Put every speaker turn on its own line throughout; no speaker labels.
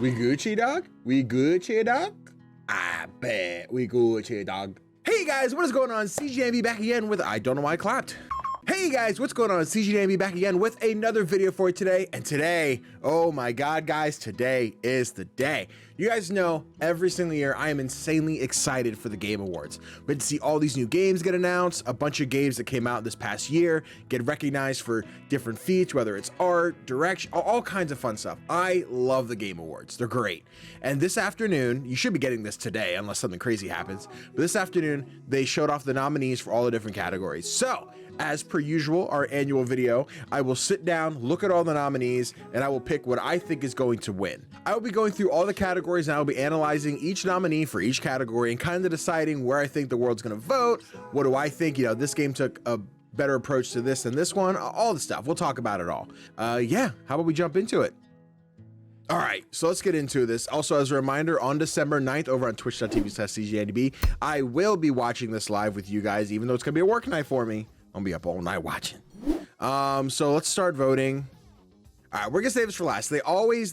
We Gucci, dog? We Gucci, dog? I bet we Gucci, dog. Hey guys, what is going on? CGDannyB back again with I don't know why I clapped. Hey guys, what's going on? CGDannyB back again with another video for today. And today, oh my God, guys, today is the day. You guys know every single year I am insanely excited for the Game Awards. But to see all these new games get announced, a bunch of games that came out this past year get recognized for different feats, whether it's art, direction, all kinds of fun stuff. I love the Game Awards. They're great. And this afternoon, you should be getting this today unless something crazy happens. But this afternoon, they showed off the nominees for all the different categories. So, as per usual, our annual video, I will sit down, look at all the nominees, and I will pick what I think is going to win. I will be going through all the categories and I will be analyzing each nominee for each category and kind of deciding where I think the world's going to vote. What do I think? You know, this game took a better approach to this than this one, all the stuff. We'll talk about it all. Yeah, how about we jump into it? All right, so let's get into this. Also, as a reminder, on December 9th over on twitch.tv/CGDannyB, I will be watching this live with you guys, even though it's going to be a work night for me. I'm gonna be up all night watching. So let's start voting. All right, we're gonna save this for last. They always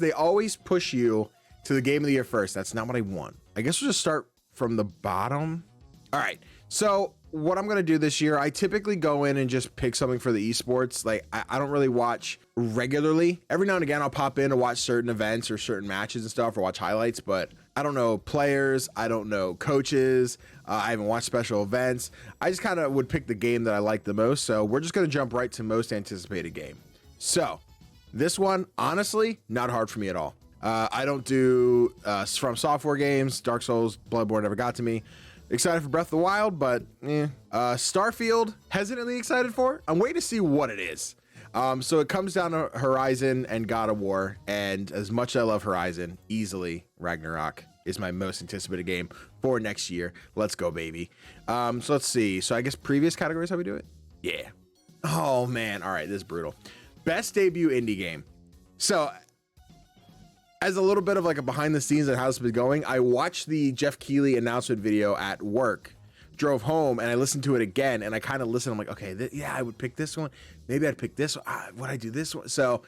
push you to the game of the year first. That's not what I want. I guess we'll just start from the bottom. All right, so what I'm gonna do this year, I typically go in and just pick something for the esports. Like I don't really watch regularly. Every now and again, I'll pop in to watch certain events or certain matches and stuff or watch highlights, but I don't know players. I don't know coaches. I haven't watched special events. I just kind of would pick the game that I like the most. So we're just going to jump right to most anticipated game. So this one, honestly, not hard for me at all. I don't do From Software games. Dark Souls, Bloodborne never got to me. Excited for Breath of the Wild, but Starfield, hesitantly excited for. I'm waiting to see what it is. So it comes down to Horizon and God of War. And as much as I love Horizon, easily Ragnarok is my most anticipated game for next year. Let's go, baby. So let's see. So I guess previous categories, how we do it? Yeah. Oh, man. All right, this is brutal. Best debut indie game. So as a little bit of like a behind the scenes of how it's been going, I watched the Jeff Keighley announcement video at work, drove home, and I listened to it again, and I kind of listened. I'm like, okay, yeah, I would pick this one. Maybe I'd pick this one. Would I do this one? So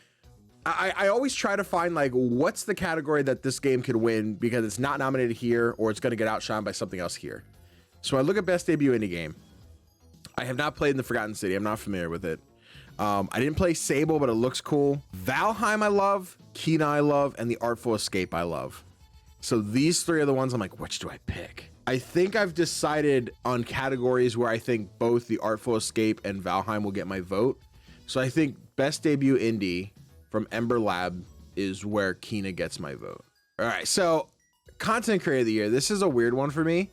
I always try to find like what's the category that this game could win because it's not nominated here or it's going to get outshined by something else here. So I look at best debut indie game. I have not played in the Forgotten City. I'm not familiar with it. I didn't play Sable, but it looks cool. Valheim I love, Kena I love, and The Artful Escape I love. So these three are the ones I'm like, which do I pick? I think I've decided on categories where I think both The Artful Escape and Valheim will get my vote. So I think best debut indie from Ember Lab is where Kena gets my vote. All right, so content creator of the year. This is a weird one for me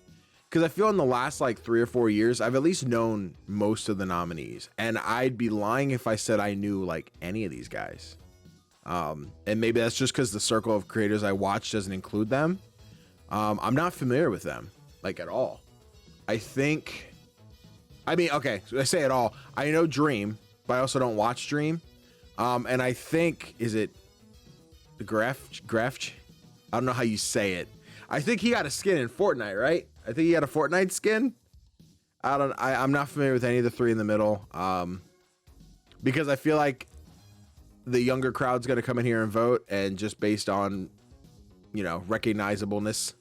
because I feel in the last like 3 or 4 years, I've at least known most of the nominees, and I'd be lying if I said I knew like any of these guys. And maybe that's just because the circle of creators I watch doesn't include them. I'm not familiar with them like at all. Okay, so I say it all. I know Dream, but I also don't watch Dream. And I think, is it the Graf? I don't know how you say it. I think he got a skin in Fortnite, right? I think he had a Fortnite skin. I'm not familiar with any of the three in the middle. Because I feel like the younger crowd's going to come in here and vote, and just based on, you know, recognizableness,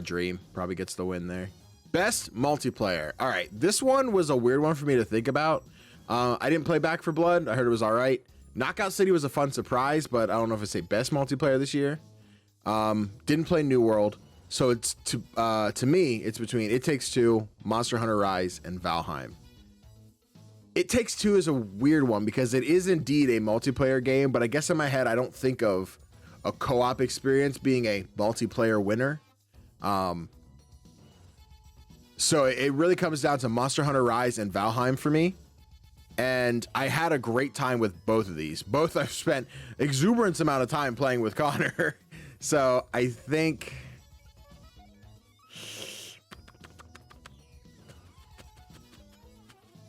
Dream probably gets the win there. Best multiplayer. All right, this one was a weird one for me to think about. I didn't play Back 4 Blood. I heard it was all right. Knockout City was a fun surprise, but I don't know if it's a best multiplayer this year. Didn't play New World, so it's to me it's between It Takes Two, Monster Hunter Rise, and Valheim. It Takes Two is a weird one because it is indeed a multiplayer game, but I guess in my head I don't think of a co-op experience being a multiplayer winner. So it really comes down to Monster Hunter Rise and Valheim for me. And I had a great time with both of these. Both I've spent exuberant amount of time playing with Connor. So I think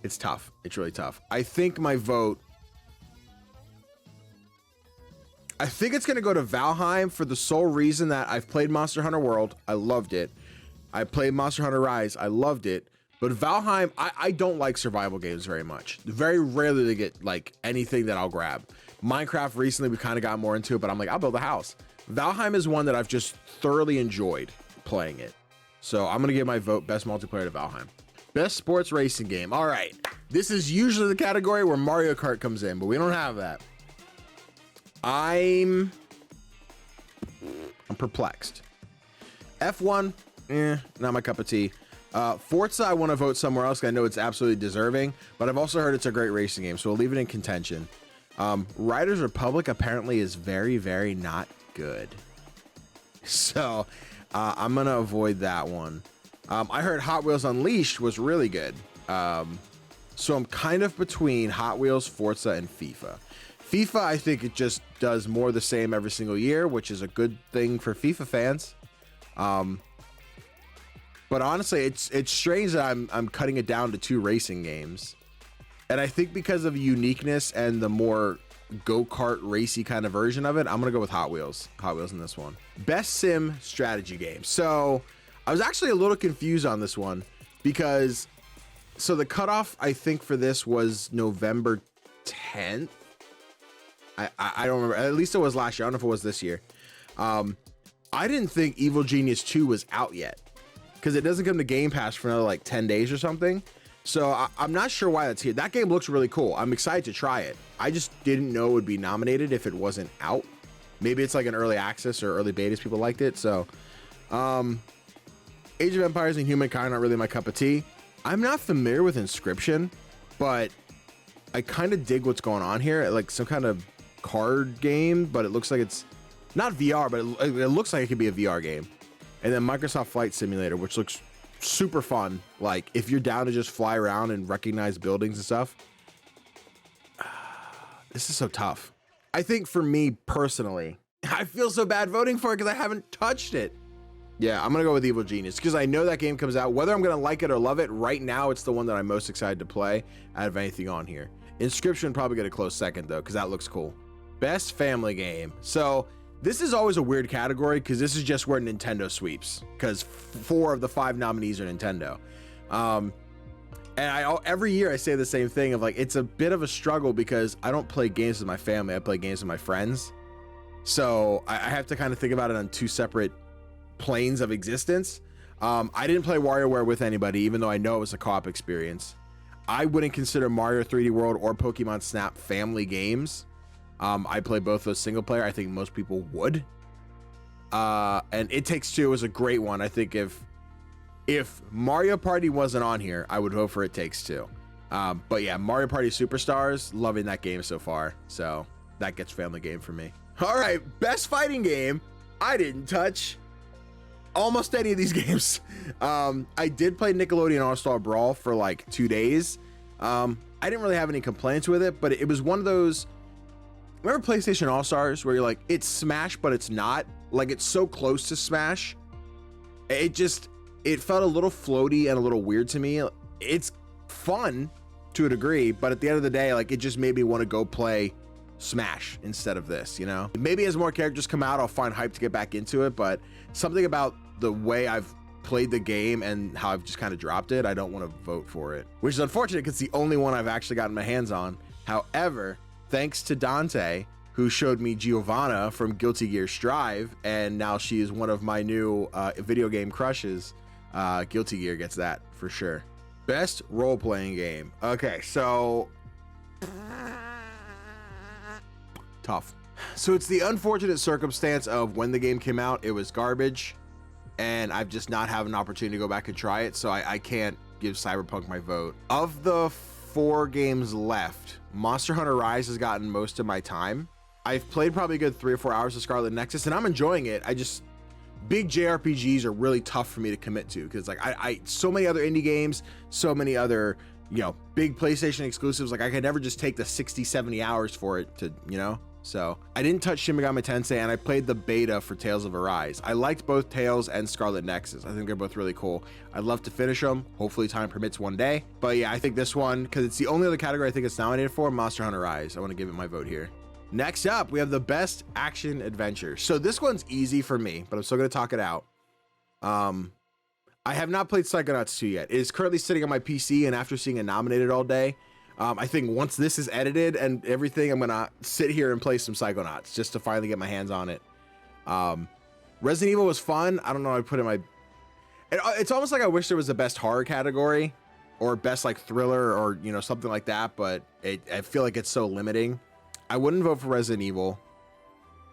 it's tough. It's really tough. I think my vote, I think it's going to go to Valheim for the sole reason that I've played Monster Hunter World. I loved it. I played Monster Hunter Rise. I loved it. But Valheim, I don't like survival games very much. Very rarely to get like anything that I'll grab. Minecraft recently, we kind of got more into it, but I'm like, I'll build a house. Valheim is one that I've just thoroughly enjoyed playing it. So I'm gonna give my vote best multiplayer to Valheim. Best sports racing game. All right, this is usually the category where Mario Kart comes in, but we don't have that. I'm perplexed. F1, not my cup of tea. Forza, I want to vote somewhere else. I know it's absolutely deserving, but I've also heard it's a great racing game, so we'll leave it in contention. Riders Republic apparently is very, very not good. So I'm going to avoid that one. I heard Hot Wheels Unleashed was really good. So I'm kind of between Hot Wheels, Forza, and FIFA. FIFA, I think it just does more of the same every single year, which is a good thing for FIFA fans. But honestly, it's strange that I'm cutting it down to 2 racing games. And I think because of uniqueness and the more go-kart racy kind of version of it, I'm gonna go with Hot Wheels in this one. Best sim strategy game. So I was actually a little confused on this one because, so the cutoff I think for this was November 10th. I don't remember, at least it was last year. I don't know if it was this year. I didn't think Evil Genius 2 was out yet because it doesn't come to Game Pass for another like 10 days or something. So I'm not sure why that's here. That game looks really cool. I'm excited to try it. I just didn't know it would be nominated if it wasn't out. Maybe it's like an early access or early betas. People liked it. So Age of Empires and Humankind aren't really my cup of tea. I'm not familiar with Inscription, but I kind of dig what's going on here. Like some kind of card game, but it looks like it's not VR, but it looks like it could be a VR game. And then Microsoft Flight Simulator, which looks super fun. Like if you're down to just fly around and recognize buildings and stuff. This is so tough. I think for me personally, I feel so bad voting for it because I haven't touched it. Yeah, I'm gonna go with Evil Genius because I know that game comes out. Whether I'm gonna like it or love it, right now it's the one that I'm most excited to play out of anything on here. Inscription probably get a close second though, because that looks cool. Best family game. So this is always a weird category because this is just where Nintendo sweeps, because 4 of the 5 nominees are Nintendo. And every year I say the same thing of like, it's a bit of a struggle because I don't play games with my family. I play games with my friends. So I have to kind of think about it on 2 separate planes of existence. I didn't play WarioWare with anybody, even though I know it was a co-op experience. I wouldn't consider Mario 3D World or Pokemon Snap family games. I play both those single player. I think most people would. And It Takes Two is a great one. I think if Mario Party wasn't on here, I would vote for It Takes Two. But yeah, Mario Party Superstars, loving that game so far. So that gets family game for me. All right, best fighting game. I didn't touch almost any of these games. I did play Nickelodeon All-Star Brawl for like 2 days. I didn't really have any complaints with it, but it was one of those, remember PlayStation All-Stars where you're like, it's Smash, but it's not? Like, it's so close to Smash. It felt a little floaty and a little weird to me. It's fun to a degree, but at the end of the day, like, it just made me want to go play Smash instead of this, you know? Maybe as more characters come out, I'll find hype to get back into it, but something about the way I've played the game and how I've just kind of dropped it, I don't want to vote for it, which is unfortunate because it's the only one I've actually gotten my hands on. However, thanks to Dante, who showed me Giovanna from Guilty Gear Strive, and now she is one of my new video game crushes. Guilty Gear gets that for sure. Best role-playing game. Okay, so tough. So it's the unfortunate circumstance of when the game came out, it was garbage, and I've just not had an opportunity to go back and try it, so I can't give Cyberpunk my vote. Of the 4 games left, Monster Hunter Rise has gotten most of my time. I've played probably a good 3 or 4 hours of Scarlet Nexus, and I'm enjoying it. Big JRPGs are really tough for me to commit to because like I so many other indie games, so many other, you know, big PlayStation exclusives. Like I could never just take the 60, 70 hours for it to, you know. So I didn't touch Shin Megami Tensei, and I played the beta for Tales of Arise. I liked both Tales and Scarlet Nexus. I think they're both really cool. I'd love to finish them. Hopefully time permits one day. But yeah, I think this one, because it's the only other category I think it's nominated for, Monster Hunter Rise. I want to give it my vote here. Next up, we have the best action adventure. So this one's easy for me, but I'm still going to talk it out. I have not played Psychonauts 2 yet. It is currently sitting on my PC, and after seeing it nominated all day, I think once this is edited and everything, I'm going to sit here and play some Psychonauts just to finally get my hands on it. Resident Evil was fun. I don't know. I put in my. It's almost like I wish there was a best horror category, or best like thriller, or you know, something like that. But I feel like it's so limiting. I wouldn't vote for Resident Evil.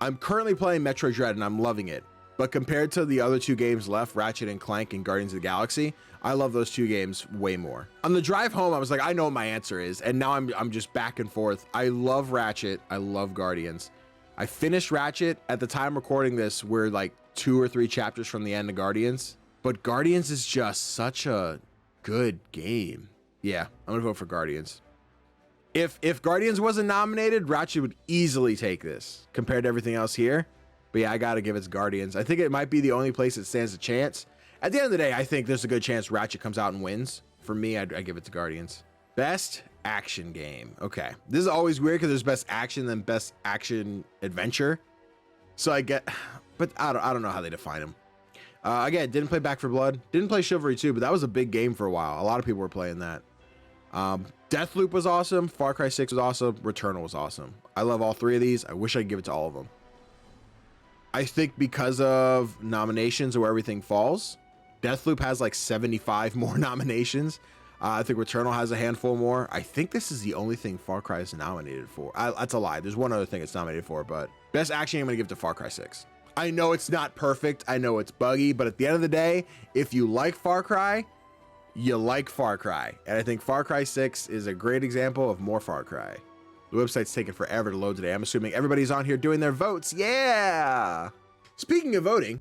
I'm currently playing Metroid Dread and I'm loving it. But compared to the other 2 games left, Ratchet and Clank and Guardians of the Galaxy, I love those 2 games way more. On the drive home, I was like, I know what my answer is. And now I'm just back and forth. I love Ratchet. I love Guardians. I finished Ratchet. At the time recording this, we're like 2 or 3 chapters from the end of Guardians. But Guardians is just such a good game. Yeah, I'm gonna vote for Guardians. If Guardians wasn't nominated, Ratchet would easily take this compared to everything else here. But yeah, I gotta give it to Guardians. I think it might be the only place that stands a chance. At the end of the day, I think there's a good chance Ratchet comes out and wins. For me, I give it to Guardians. Best action game. Okay, this is always weird because there's best action then best action adventure. So I get, but I don't know how they define them. Again, didn't play Back 4 Blood, didn't play Chivalry 2, but that was a big game for a while. A lot of people were playing that. Deathloop was awesome. Far Cry 6 was awesome. Returnal was awesome. I love all 3 of these. I wish I could give it to all of them. I think because of nominations or where everything falls, Deathloop has like 75 more nominations. I think Returnal has a handful more. I think this is the only thing Far Cry is nominated for. That's a lie. There's one other thing it's nominated for, but best action, I'm going to give to Far Cry 6. I know it's not perfect. I know it's buggy, but at the end of the day, if you like Far Cry, you like Far Cry. And I think Far Cry 6 is a great example of more Far Cry. The website's taking forever to load today. I'm assuming everybody's on here doing their votes. Yeah! Speaking of voting,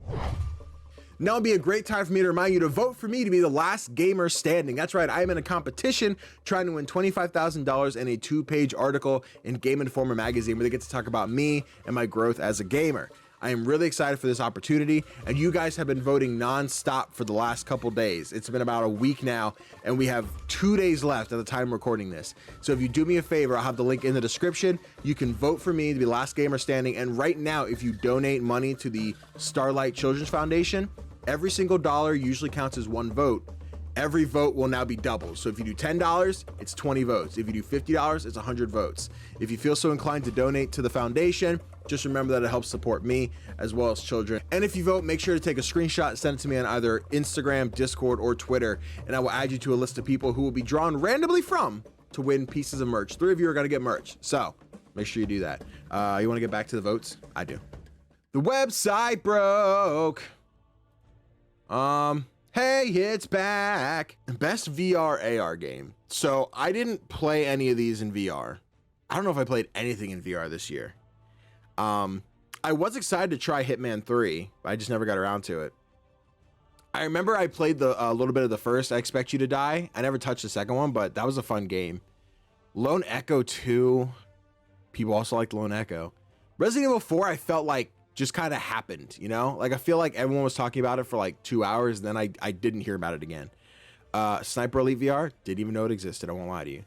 now would be a great time for me to remind you to vote for me to be the last gamer standing. That's right, I am in a competition trying to win $25,000 and a 2-page article in Game Informer magazine where they get to talk about me and my growth as a gamer. I am really excited for this opportunity, and you guys have been voting non-stop for the last couple days. It's been about a week now, and we have 2 days left at the time recording this. So if you do me a favor, I'll have the link in the description. You can vote for me to be last gamer standing, and right now, if you donate money to the Starlight Children's Foundation, every single dollar usually counts as 1 vote. Every vote will now be doubled. So if you do $10, it's 20 votes. If you do $50, it's 100 votes. If you feel so inclined to donate to the foundation, just remember that it helps support me as well as children. And if you vote, make sure to take a screenshot and send it to me on either Instagram, Discord, or Twitter, and I will add you to a list of people who will be drawn randomly from to win pieces of merch. 3 of you are gonna get merch, so make sure you do that. You wanna get back to the votes? I do. The website broke. Hey, it's back. Best VR AR game. So I didn't play any of these in VR. I don't know if I played anything in VR this year. I was excited to try Hitman 3, but I just never got around to it. I remember I played a little bit of the first I Expect You to Die. I never touched the second one, but that was a fun game. Lone Echo 2. People also liked Lone Echo. Resident Evil 4, I felt like just kind of happened, you know? Like, I feel like everyone was talking about it for like 2 hours, and then I didn't hear about it again. Sniper Elite VR, didn't even know it existed, I won't lie to you.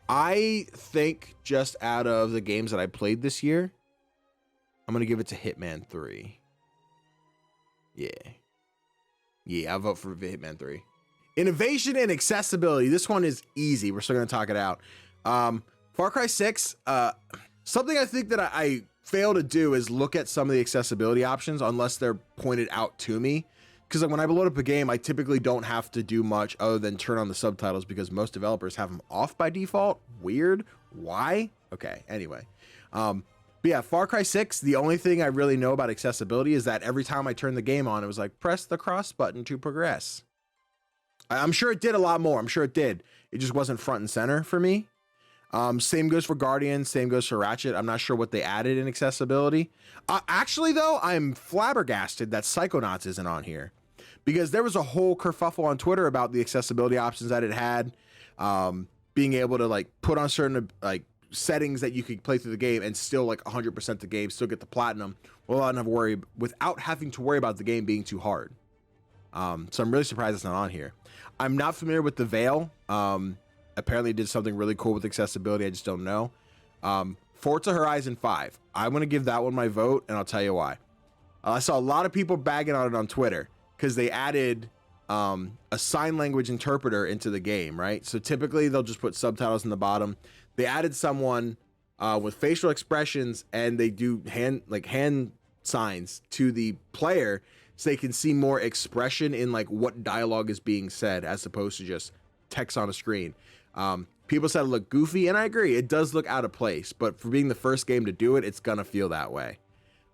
I think just out of the games that I played this year, I'm going to give it to Hitman 3. Yeah, I'll vote for Hitman 3. Innovation and accessibility. This one is easy. We're still going to talk it out. Far Cry 6, something I think that I fail to do is look at some of the accessibility options unless they're pointed out to me. Because like when I load up a game, I typically don't have to do much other than turn on the subtitles because most developers have them off by default. Weird. Why? Okay, anyway. But yeah, Far Cry 6, the only thing I really know about accessibility is that every time I turned the game on, it was like, press the cross button to progress. I'm sure it did a lot more. I'm sure it did. It just wasn't front and center for me. Same goes for Guardians. Same goes for Ratchet. I'm not sure what they added in accessibility. Actually, though, I'm flabbergasted that Psychonauts isn't on here. Because there was a whole kerfuffle on Twitter about the accessibility options that it had. Being able to like put on certain like settings that you could play through the game and still like 100% the game, still get the platinum without having to worry about the game being too hard. So I'm really surprised it's not on here. I'm not familiar with the Veil. Apparently it did something really cool with accessibility. I just don't know. Forza Horizon 5. I'm going to give that one my vote, and I'll tell you why. I saw a lot of people bagging on it on Twitter because they added a sign language interpreter into the game, right? So typically they'll just put subtitles in the bottom. They added someone with facial expressions, and they do hand signs to the player so they can see more expression in like what dialogue is being said as opposed to just text on a screen. People said it looked goofy, and I agree, it does look out of place, but for being the first game to do it, it's gonna feel that way.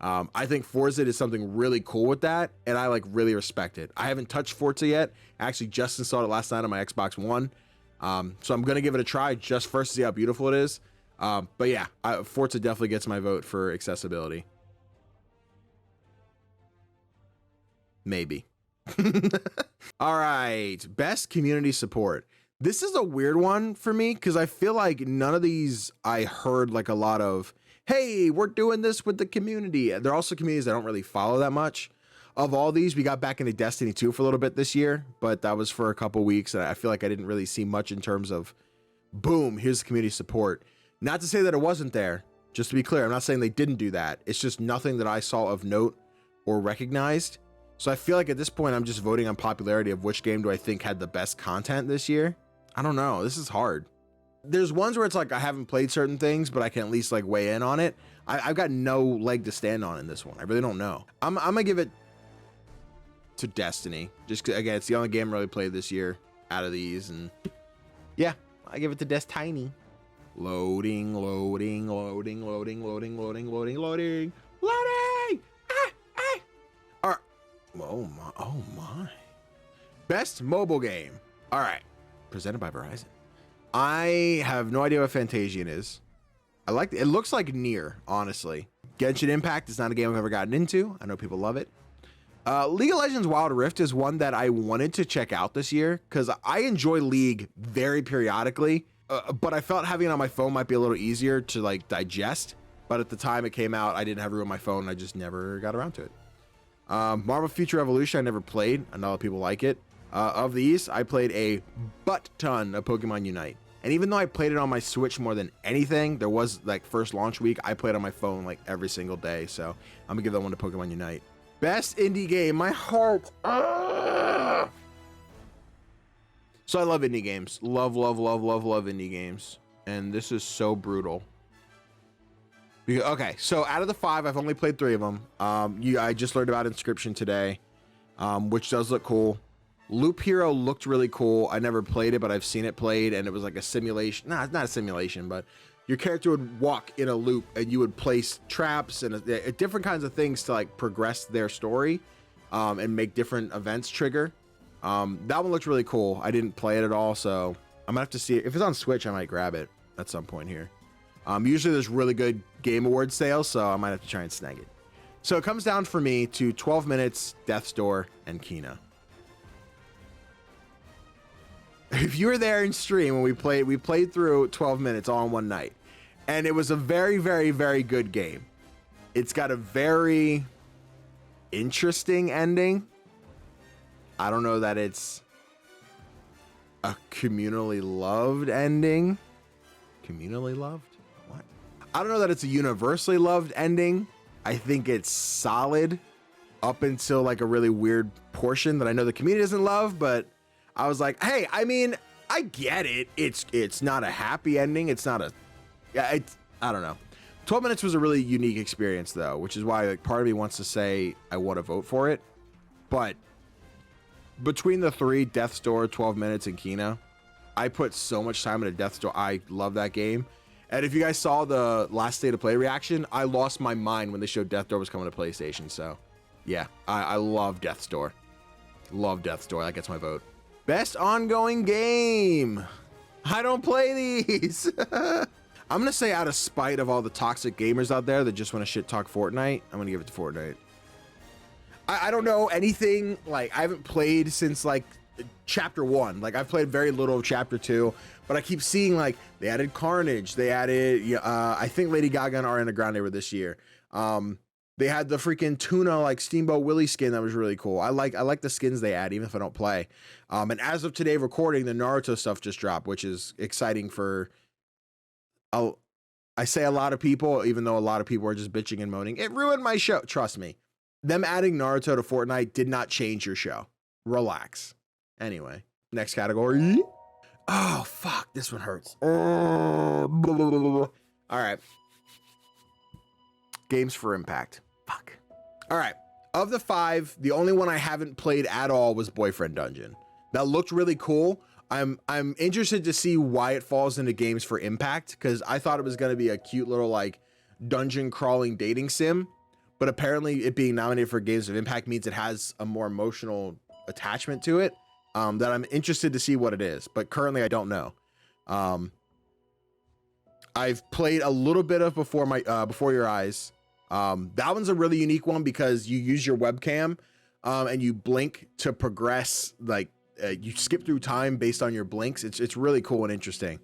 I think Forza is something really cool with that, and I like really respect it. I haven't touched Forza yet. I actually just installed it last night on my Xbox One. So I'm gonna give it a try just first to see how beautiful it is. But yeah, Forza definitely gets my vote for accessibility. Maybe. All right, best community support. This is a weird one for me because I feel like none of these I heard like a lot of, hey, we're doing this with the community. They're also communities I don't really follow that much. Of all these, we got back into Destiny 2 for a little bit this year, but that was for a couple weeks, and I feel like I didn't really see much in terms of, boom, here's the community support. Not to say that it wasn't there, just to be clear, I'm not saying they didn't do that. It's just nothing that I saw of note or recognized. So I feel like at this point, I'm just voting on popularity of which game do I think had the best content this year. I don't know, this is hard. There's ones where it's like I haven't played certain things, but I can at least like weigh in on it. I've got no leg to stand on in this one. I really don't know. I'm gonna give it to Destiny. Just again, it's the only game I really played this year out of these, and yeah, I give it to Destiny. Loading, loading, loading, loading, loading, loading, loading, loading, loading. All right. Oh my. Best mobile game. All right. Presented by Verizon. I have no idea what Fantasian is. I like it. Looks like Nier, honestly. Genshin Impact is not a game I've ever gotten into. I know people love it. League of Legends Wild Rift is one that I wanted to check out this year because I enjoy League very periodically, but I felt having it on my phone might be a little easier to like digest. But at the time it came out, I didn't have room on my phone. I just never got around to it. Marvel Future Evolution, I never played. I know people like it. Of these, I played a butt ton of Pokemon Unite. And even though I played it on my Switch more than anything, there was like first launch week, I played on my phone like every single day. So I'm gonna give that one to Pokemon Unite. Best indie game, my heart. So I love indie games. Love, love, love, love, love indie games. And this is so brutal. Okay, so out of the 5, I've only played 3 of them. I just learned about Inscription today, which does look cool. Loop Hero looked really cool. I never played it, but I've seen it played, and it was like a simulation. Nah, it's not a simulation, but your character would walk in a loop, and you would place traps and different kinds of things to like progress their story, and make different events trigger. That one looked really cool. I didn't play it at all, so I'm gonna have to see it. If it's on Switch, I might grab it at some point here. Usually there's really good Game Awards sales, so I might have to try and snag it. So it comes down for me to 12 Minutes, Death's Door, and Kena. If you were there in stream when we played through 12 Minutes all in one night, and it was a very, very, very good game. It's got a very interesting ending. I don't know that it's a communally loved ending. Communally loved? What? I don't know that it's a universally loved ending. I think it's solid up until like a really weird portion that I know the community doesn't love, but I was like, hey, I mean, I get it. It's not a happy ending. It's not a, yeah, I don't know. 12 Minutes was a really unique experience though, which is why like part of me wants to say I want to vote for it. But between the 3, Death's Door, 12 Minutes, and Kena, I put so much time into Death's Door. I love that game. And if you guys saw the last State of Play reaction, I lost my mind when they showed Death's Door was coming to PlayStation. So yeah, I love Death's Door. Love Death's Door. That gets my vote. Best ongoing game. I don't play these. I'm going to say out of spite of all the toxic gamers out there that just want to shit talk Fortnite, I'm going to give it to Fortnite. I don't know anything. Like, I haven't played since like chapter 1. Like, I've played very little of chapter 2, but I keep seeing like they added Carnage. They added, I think Lady Gaga and Ariana Grande were this year. They had the freaking Tuna like Steamboat Willie skin that was really cool. I like the skins they add, even if I don't play. And as of today recording, the Naruto stuff just dropped, which is exciting for, I say a lot of people, even though a lot of people are just bitching and moaning. It ruined my show. Trust me. Them adding Naruto to Fortnite did not change your show. Relax. Anyway, next category. Oh, fuck. This one hurts. All right. Games for Impact. Fuck. All right, of the 5, the only one I haven't played at all was Boyfriend Dungeon. That looked really cool. I'm interested to see why it falls into games for impact, because I thought it was going to be a cute little like dungeon crawling dating sim, but apparently it being nominated for games of impact means it has a more emotional attachment to it, that I'm interested to see what it is, but currently I don't know. I've played a little bit of Before Your Eyes. That one's a really unique one because you use your webcam and you blink to progress, like you skip through time based on your blinks. It's really cool and interesting.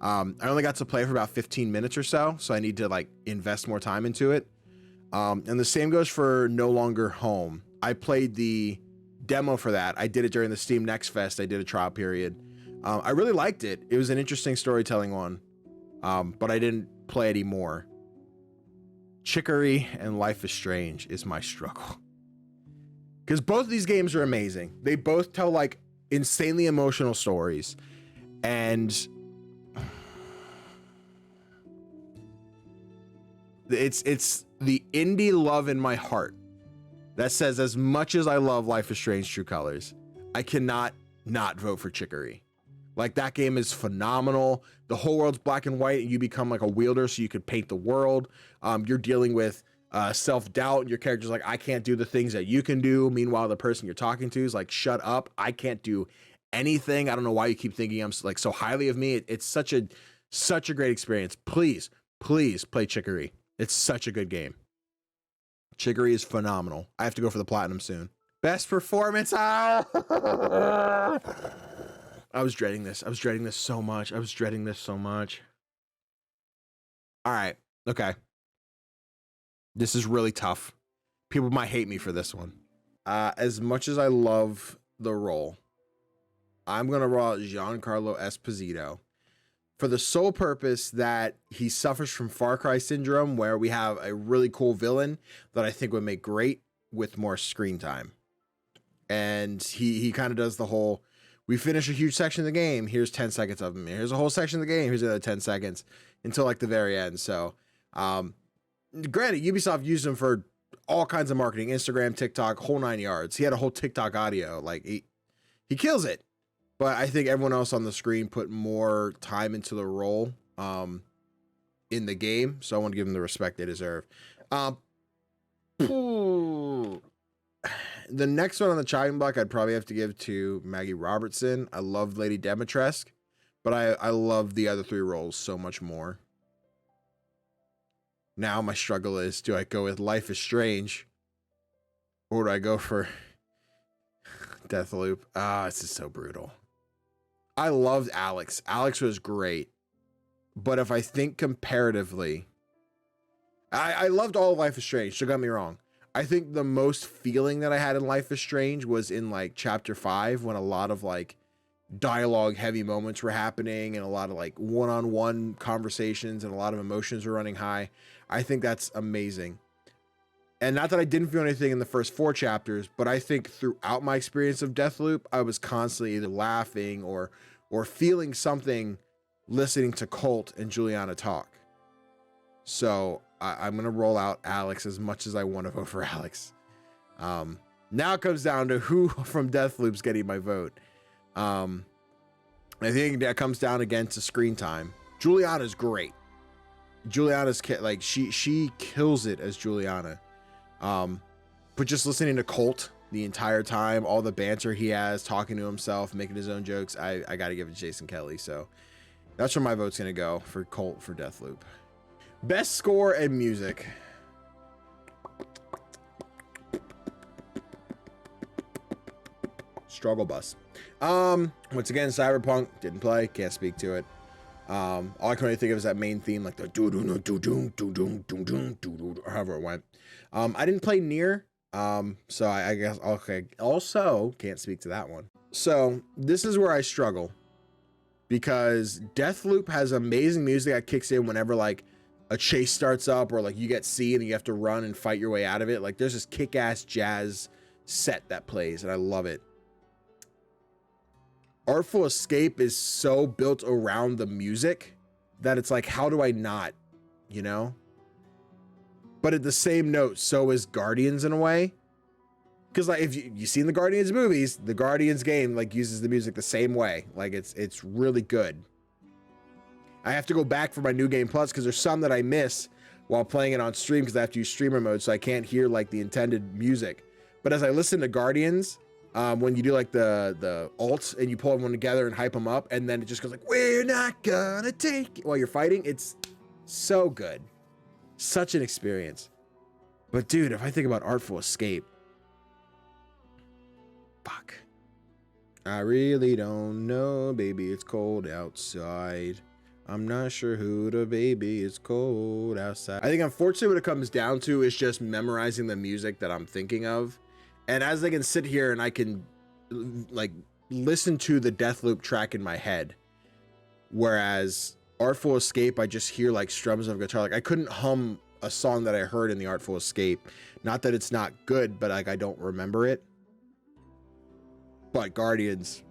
I only got to play for about 15 minutes or so I need to like invest more time into it. And the same goes for No Longer Home. I played the demo for that. I did it during the Steam Next Fest. I did a trial period. I really liked it. It was an interesting storytelling one, but I didn't play any more. Chicory and Life is Strange is my struggle, because both of these games are amazing. They both tell like insanely emotional stories, and it's the indie love in my heart that says, as much as I love Life is Strange True Colors, I cannot not vote for Chicory. Like, that game is phenomenal. The whole world's black and white, and you become like a wielder so you could paint the world. You're dealing with self-doubt. Your character's like, I can't do the things that you can do. Meanwhile, the person you're talking to is like, shut up. I can't do anything. I don't know why you keep thinking I'm like so highly of me. It's such a great experience. Please play Chicory. It's such a good game. Chicory is phenomenal. I have to go for the platinum soon. Best performance. I was dreading this. I was dreading this so much. All right. Okay. This is really tough. People might hate me for this one. As much as I love the role, I'm going to roll out Giancarlo Esposito for the sole purpose that he suffers from Far Cry syndrome, where we have a really cool villain that I think would make great with more screen time. And he kind of does the whole, we finish a huge section of the game, here's 10 seconds of him. Here's a whole section of the game, here's another 10 seconds until like the very end. So, granted, Ubisoft used him for all kinds of marketing, Instagram, TikTok, whole 9 yards. He had a whole TikTok audio. Like, he kills it. But I think everyone else on the screen put more time into the role in the game. So I want to give them the respect they deserve. The next one on the chopping block, I'd probably have to give to Maggie Robertson. I love Lady Demetresque, but I love the other 3 roles so much more. Now my struggle is, do I go with Life is Strange, or do I go for Deathloop? This is so brutal. I loved Alex. Alex was great. But if I think comparatively, I loved all of Life is Strange, don't get me wrong. I think the most feeling that I had in Life is Strange was in like chapter 5, when a lot of like dialogue heavy moments were happening and a lot of like one-on-one conversations and a lot of emotions were running high. I think that's amazing. And not that I didn't feel anything in the first 4 chapters, but I think throughout my experience of Deathloop, I was constantly either laughing or feeling something listening to Colt and Juliana talk. So I'm going to roll out Alex, as much as I want to vote for Alex. Now it comes down to who from Deathloop's getting my vote. I think that comes down again to screen time. Juliana's great. Juliana's like she kills it as Juliana. But just listening to Colt the entire time, all the banter he has, talking to himself, making his own jokes, I got to give it to Jason Kelly. So that's where my vote's going to go, for Colt for Deathloop. Best score and music. Struggle bus. Once again, Cyberpunk, didn't play, can't speak to it. All I can really think of is that main theme, like the or however it went. I didn't play Nier, so I guess, okay, also can't speak to that one. So this is where I struggle, because Deathloop has amazing music that kicks in whenever like a chase starts up, or like you get C and you have to run and fight your way out of it. Like, there's this kick-ass jazz set that plays, and I love it. Artful Escape is so built around the music that it's like, how do I not, you know? but at the same note, so is Guardians in a way. Because like if you've seen the Guardians movies, the Guardians game like uses the music the same way. Like it's really good. I have to go back for my New Game Plus because there's some that I miss while playing it on stream because I have to use streamer mode, so I can't hear like the intended music. But as I listen to Guardians, when you do like the alts and you pull everyone together and hype them up, and then it just goes like, "We're not gonna take it," while you're fighting, it's so good. Such an experience. But dude, if I think about Artful Escape, fuck. I really don't know, baby, it's cold outside. I'm not sure who the baby, it's cold outside. I think unfortunately what it comes down to is just memorizing the music that I'm thinking of. And as I can sit here and I can like listen to the Deathloop track in my head, whereas Artful Escape, I just hear like strums of guitar. Like I couldn't hum a song that I heard in the Artful Escape. Not that it's not good, but like I don't remember it. But Guardians,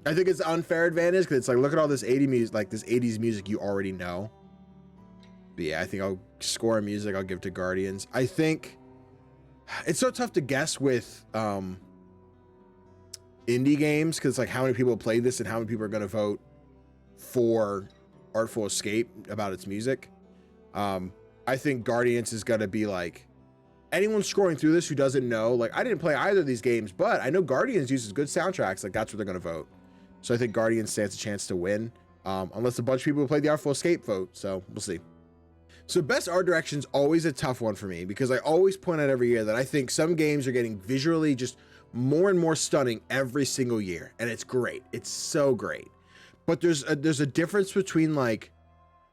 I think it's an unfair advantage because it's like, look at all this 80s music, like this 80s music you already know. But yeah, I think I'll score music. I'll give to Guardians. I think it's so tough to guess with indie games because like how many people play this and how many people are going to vote for Artful Escape about its music. I think Guardians is going to be like, anyone scrolling through this who doesn't know, like I didn't play either of these games, but I know Guardians uses good soundtracks. Like that's what they're going to vote. So I think Guardians stands a chance to win, unless a bunch of people who played the Artful Escape vote. So we'll see. So best art direction is always a tough one for me because I always point out every year that I think some games are getting visually just more and more stunning every single year. And it's great. It's so great. But there's a difference between like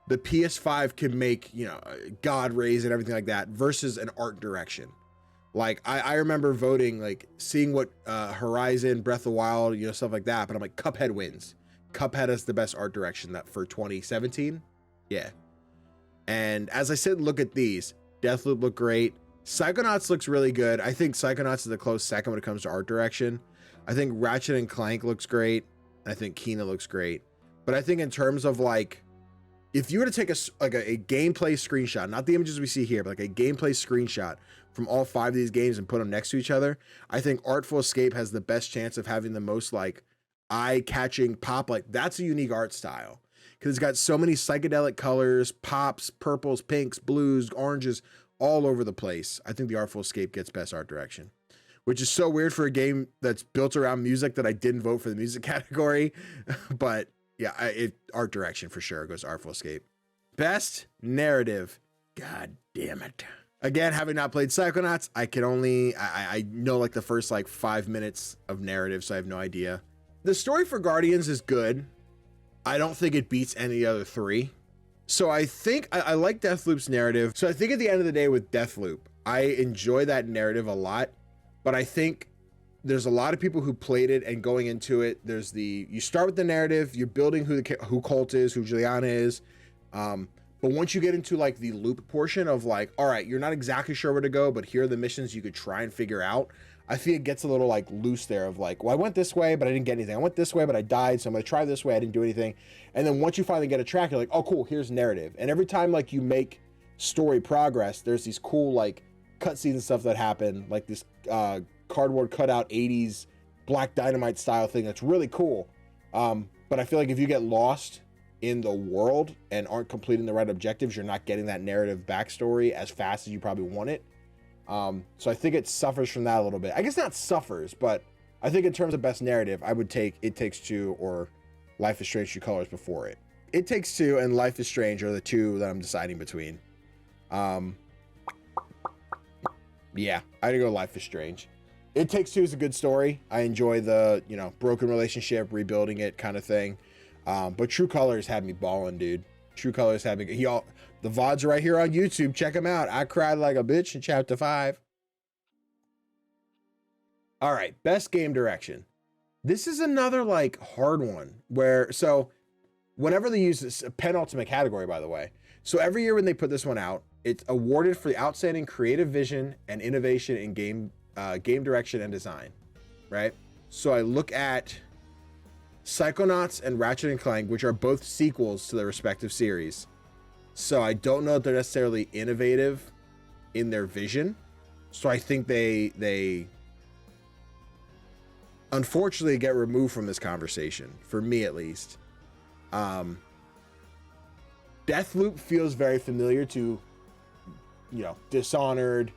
the PS5 can make, you know, God rays and everything like that versus an art direction. Like I remember voting, like seeing what Horizon, Breath of the Wild, you know, stuff like that. But I'm like, Cuphead wins. Cuphead is the best art direction that for 2017. Yeah. And as I said, look at these. Deathloop looked great. Psychonauts looks really good. I think Psychonauts is a close second when it comes to art direction. I think Ratchet and Clank looks great. And I think Kena looks great. But I think in terms of like, if you were to take a gameplay screenshot, not the images we see here, but like a gameplay screenshot from all 5 of these games and put them next to each other, I think Artful Escape has the best chance of having the most like eye-catching pop. Like that's a unique art style because it's got so many psychedelic colors, pops, purples, pinks, blues, oranges, all over the place. I think the Artful Escape gets best art direction, which is so weird for a game that's built around music that I didn't vote for the music category, but yeah, art direction for sure goes Artful Escape. Best narrative. God damn it. Again, having not played Psychonauts, I can only, I know like the first like 5 minutes of narrative, so I have no idea. The story for Guardians is good. I don't think it beats any other 3. So I think I like Deathloop's narrative. So I think at the end of the day with Deathloop, I enjoy that narrative a lot, but I think there's a lot of people who played it and going into it, there's you start with the narrative, you're building who Colt is, who Juliana is. But once you get into like the loop portion of like, all right, you're not exactly sure where to go, but here are the missions you could try and figure out. I think it gets a little like loose there of like, well, I went this way, but I didn't get anything. I went this way, but I died. So I'm going to try this way. I didn't do anything. And then once you finally get a track, you're like, oh, cool. Here's narrative. And every time like you make story progress, there's these cool like cutscenes and stuff that happen, like this cardboard cutout 80s Black Dynamite style thing. That's really cool. But I feel like if you get lost in the world and aren't completing the right objectives, you're not getting that narrative backstory as fast as you probably want it. So I think it suffers from that a little bit. I guess not suffers, but I think in terms of best narrative, I would take It Takes Two or Life is Strange True Colors before it. It Takes Two and Life is Strange are the 2 that I'm deciding between. Yeah, I'd go Life is Strange. It Takes Two is a good story. I enjoy the, you know, broken relationship, rebuilding it kind of thing. But True Colors had me balling, dude. True Colors had me. The VODs are right here on YouTube. Check them out. I cried like a bitch in chapter 5. All right, best game direction. This is another like hard one where, so whenever they use this, a penultimate category, by the way. So every year when they put this one out, it's awarded for the outstanding creative vision and innovation in game direction and design, right? So I look at Psychonauts and Ratchet and Clank, which are both sequels to their respective series. So I don't know if they're necessarily innovative in their vision. So I think they unfortunately get removed from this conversation, for me at least. Deathloop feels very familiar to, you know, Dishonored,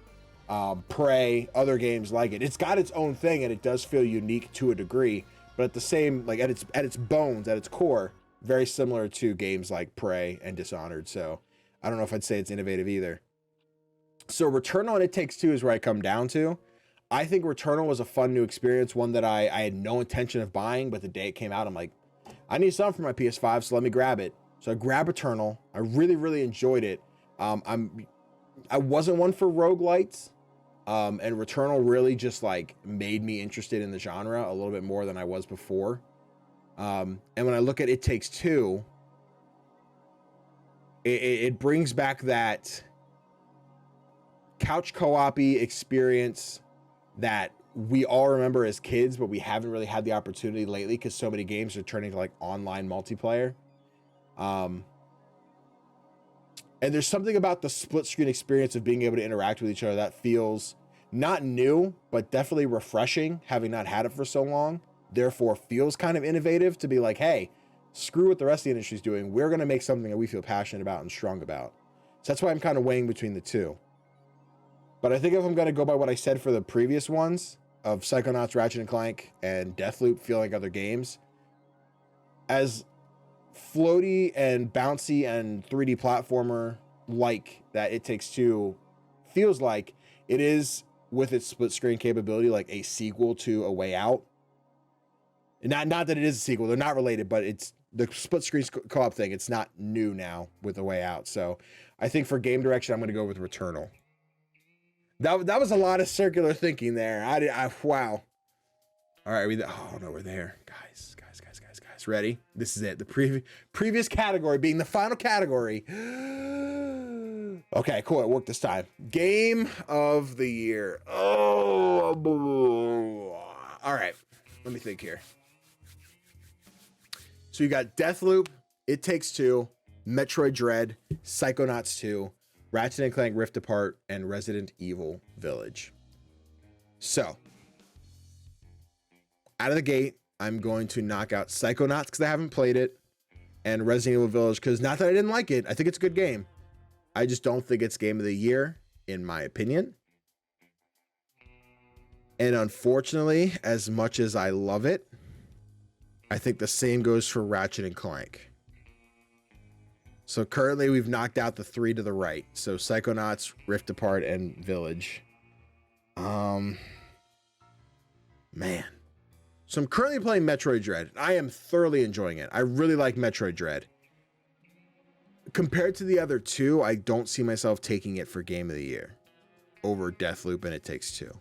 Prey, other games like it. It's got its own thing, and it does feel unique to a degree, but at the same, like, at its bones, at its core, very similar to games like Prey and Dishonored. So I don't know if I'd say it's innovative either. So Returnal and It Takes Two is where I come down to. I think Returnal was a fun new experience, one that I had no intention of buying, but the day it came out, I'm like, I need something for my PS5, so let me grab it. So I grabbed Returnal. I really, really enjoyed it. I wasn't one for roguelites, and Returnal really just like made me interested in the genre a little bit more than I was before. And when I look at It Takes Two, it brings back that couch co-op-y experience that we all remember as kids, but we haven't really had the opportunity lately because so many games are turning to like online multiplayer. And there's something about the split screen experience of being able to interact with each other that feels not new, but definitely refreshing, having not had it for so long. Therefore feels kind of innovative to be like, hey, screw what the rest of the industry's doing. We're going to make something that we feel passionate about and strong about. So that's why I'm kind of weighing between the two. But I think if I'm going to go by what I said for the previous ones of Psychonauts, Ratchet and Clank, and Deathloop feeling like other games, as floaty and bouncy and 3D platformer like that It Takes Two feels like, it is with its split screen capability like a sequel to A Way Out. Not that it is a sequel, they're not related, but it's the split screen co-op thing. It's not new now with A Way Out. So I think for game direction, I'm going to go with Returnal. That was a lot of circular thinking there. Wow. All right, oh no, we're there, guys. Ready? This is it. The previous category being the final category. Okay, cool. It worked this time. Game of the year. Oh, all right. Let me think here. So you got Deathloop, It Takes Two, Metroid Dread, Psychonauts 2, Ratchet and Clank Rift Apart, and Resident Evil Village. So, out of the gate, I'm going to knock out Psychonauts because I haven't played it, and Resident Evil Village because not that I didn't like it. I think it's a good game. I just don't think it's game of the year, in my opinion. And unfortunately, as much as I love it, I think the same goes for Ratchet and Clank. So currently we've knocked out the three to the right. So Psychonauts, Rift Apart, and Village. Man. So I'm currently playing Metroid Dread. I am thoroughly enjoying it. I really like Metroid Dread. Compared to the other two, I don't see myself taking it for Game of the Year over Deathloop and It Takes Two.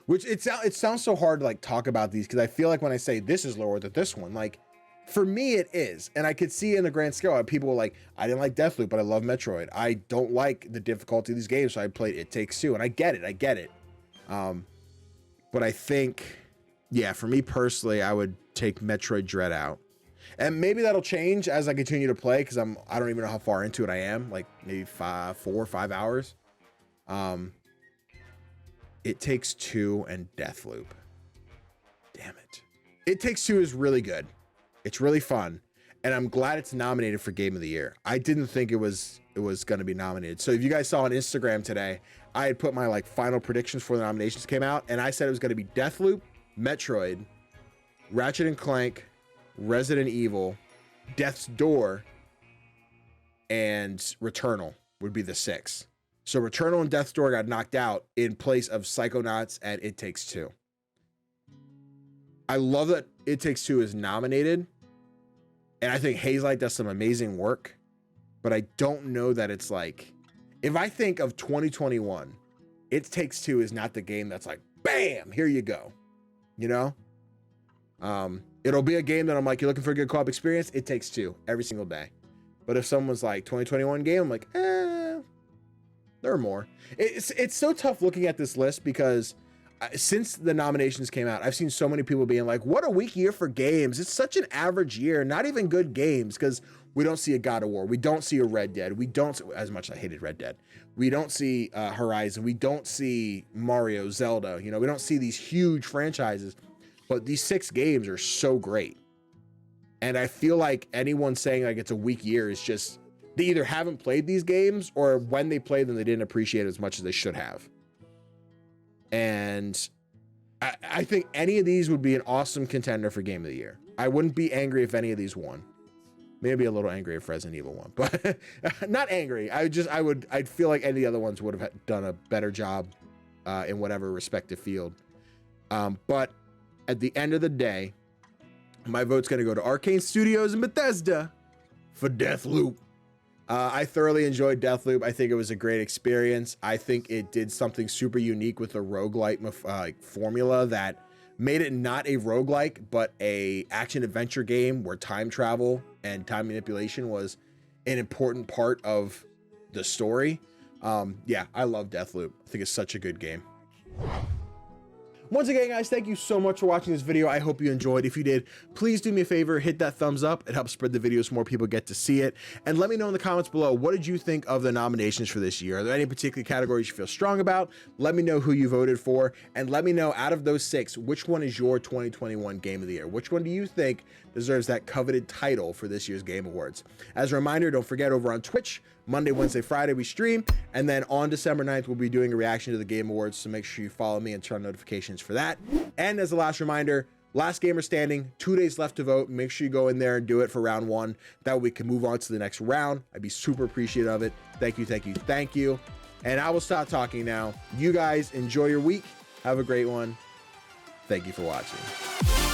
Which it sounds so hard to like talk about these because I feel like when I say this is lower than this one, like for me it is. And I could see in the grand scale, people were like, I didn't like Deathloop, but I love Metroid. I don't like the difficulty of these games, so I played It Takes Two. And I get it. But I think, yeah, for me personally, I would take Metroid Dread out. And maybe that'll change as I continue to play because I don't even know how far into it I am, like maybe 4 or 5 hours. It Takes Two and Deathloop. Damn it. It Takes Two is really good. It's really fun. And I'm glad it's nominated for Game of the Year. I didn't think it was going to be nominated. So if you guys saw on Instagram today, I had put my like final predictions for the nominations came out, and I said it was going to be Deathloop, Metroid, Ratchet and Clank, Resident Evil, Death's Door, and Returnal would be the 6. So Returnal and Death's Door got knocked out in place of Psychonauts and It Takes Two. I love that It Takes Two is nominated, and I think Hazelight does some amazing work, but I don't know that it's like, if I think of 2021, It Takes Two is not the game that's like, bam, here you go. You know? It'll be a game that I'm like, you're looking for a good co-op experience? It Takes Two every single day. But if someone's like 2021 game, I'm like, there are more. It's so tough looking at this list because since the nominations came out, I've seen so many people being like, what a weak year for games. It's such an average year, not even good games, because we don't see a God of War. We don't see a Red Dead. We don't, as much as I hated Red Dead, we don't see Horizon. We don't see Mario, Zelda. You know, we don't see these huge franchises, but these 6 games are so great. And I feel like anyone saying like it's a weak year is just, they either haven't played these games, or when they played them, they didn't appreciate it as much as they should have. And I think any of these would be an awesome contender for Game of the Year. I wouldn't be angry if any of these won. Maybe a little angry if Resident Evil won, but not angry. I'd feel like any of the other ones would have done a better job in whatever respective field. But at the end of the day, my vote's going to go to Arcane Studios and Bethesda for Deathloop. I thoroughly enjoyed Deathloop. I think it was a great experience. I think it did something super unique with the roguelike formula that made it not a roguelike, but a action adventure game where time travel and time manipulation was an important part of the story. Yeah, I love Deathloop. I think it's such a good game. Once again, guys, thank you so much for watching this video. I hope you enjoyed. If you did, please do me a favor, hit that thumbs up. It helps spread the video so more people get to see it. And let me know in the comments below, what did you think of the nominations for this year? Are there any particular categories you feel strong about? Let me know who you voted for, and let me know out of those 6, which one is your 2021 Game of the Year? Which one do you think deserves that coveted title for this year's Game Awards? As a reminder, don't forget, over on Twitch, Monday, Wednesday, Friday, we stream, and then on December 9th, we'll be doing a reaction to the Game Awards, so make sure you follow me and turn on notifications for that. And as a last reminder, last gamer standing, 2 days left to vote. Make sure you go in there and do it for round 1. That way we can move on to the next round. I'd be super appreciative of it. Thank you, thank you, thank you. And I will stop talking now. You guys enjoy your week. Have a great one. Thank you for watching.